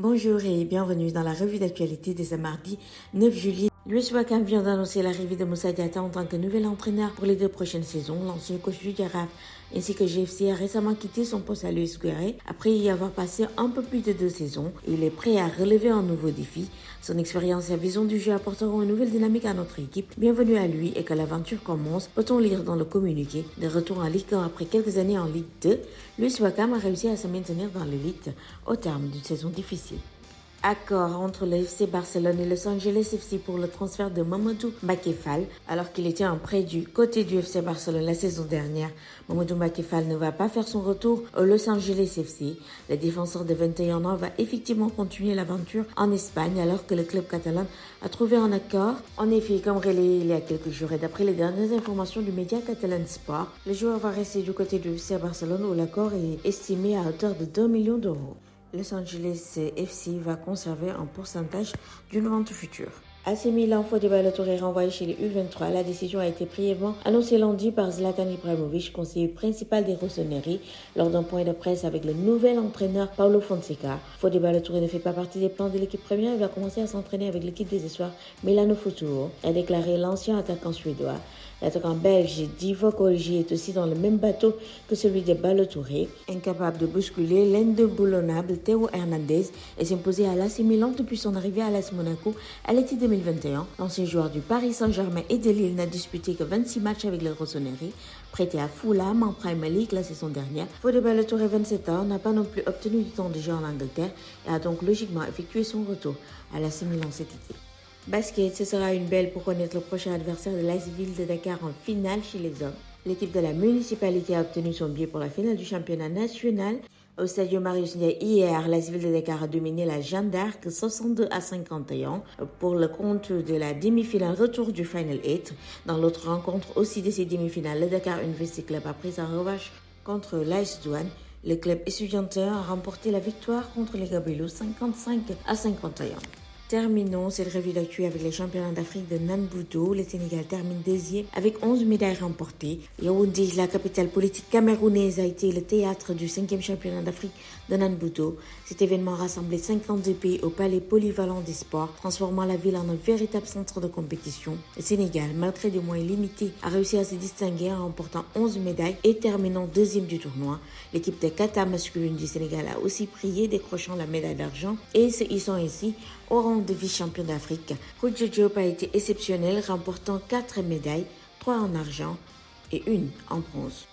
Bonjour et bienvenue dans la revue d'actualité de ce mardi 9 juillet. L'US Ouakam vient d'annoncer l'arrivée de Moussa Diatta en tant que nouvel entraîneur pour les 2 prochaines saisons. L'ancien coach du Jaraaf ainsi que GFC a récemment quitté son poste à l'US Ouakam après y avoir passé un peu plus de 2 saisons. Il est prêt à relever un nouveau défi. Son expérience et sa vision du jeu apporteront une nouvelle dynamique à notre équipe. Bienvenue à lui et que l'aventure commence, peut-on lire dans le communiqué. De retour en Ligue 1 après quelques années en Ligue 2, l'US Ouakam a réussi à se maintenir dans l'élite au terme d'une saison difficile. Accord entre le FC Barcelone et Los Angeles FC pour le transfert de Mamadou Mbacké Fall. Alors qu'il était en prêt du côté du FC Barcelone la saison dernière, Mamadou Mbacké Fall ne va pas faire son retour au Los Angeles FC. Le défenseur de 21 ans va effectivement continuer l'aventure en Espagne alors que le club catalan a trouvé un accord. En effet, comme relayé il y a quelques jours et d'après les dernières informations du média Catalan Sport, le joueur va rester du côté du FC Barcelone où l'accord est estimé à hauteur de 2 millions d'euros. Los Angeles FC va conserver un pourcentage d'une vente future. AC Milan, Fodé Ballo-Touré renvoyé chez les U23. La décision a été brièvement annoncée lundi par Zlatan Ibrahimovic, conseiller principal des Rossoneri, lors d'un point de presse avec le nouvel entraîneur Paulo Fonseca. Fodé Ballo-Touré ne fait pas partie des plans de l'équipe première. Il va commencer à s'entraîner avec l'équipe des espoirs Milano Futuro, a déclaré l'ancien attaquant suédois. L'attaquant belge Divock Origi est aussi dans le même bateau que celui de Ballo-Touré, incapable de bousculer l'indemoulonnable Théo Hernandez et s'imposer à l'AC Milan depuis son arrivée à l'AS Monaco à l'été 2021. L'ancien joueur du Paris Saint-Germain et de Lille n'a disputé que 26 matchs avec les Rossoneri, prêté à Fulham en Premier League la saison dernière. Fodé Ballo-Touré, 27 ans, n'a pas non plus obtenu du temps de jeu en Angleterre et a donc logiquement effectué son retour à l'AC Milan cet été. Basket, ce sera une belle pour connaître le prochain adversaire de l'AS Ville de Dakar en finale chez les hommes. L'équipe de la municipalité a obtenu son billet pour la finale du championnat national. Au stade Marius Ndiaye hier, l'AS Ville de Dakar a dominé la Jeanne d'Arc 62-51 pour le compte de la demi-finale retour du Final 8. Dans l'autre rencontre aussi de ces demi-finales, le Dakar University Club a pris sa revanche contre l'AS Douane. Le club étudiantin a remporté la victoire contre les Gabelous 55-51. Terminons cette revue d'actu avec les championnats d'Afrique de Nanbudo. Le Sénégal termine deuxième avec 11 médailles remportées. Yaoundé, la capitale politique camerounaise, a été le théâtre du 5e championnat d'Afrique de Nanbudo. Cet événement rassemblait 52 pays au palais polyvalent des sports, transformant la ville en un véritable centre de compétition. Le Sénégal, malgré des moyens limités, a réussi à se distinguer en remportant 11 médailles et terminant deuxième du tournoi. L'équipe de kata masculine du Sénégal a aussi brillé, décrochant la médaille d'argent et se hissant ainsi au rang de vice-champion d'Afrique. Koudjo Diop a été exceptionnel, remportant 4 médailles, 3 en argent et 1 en bronze.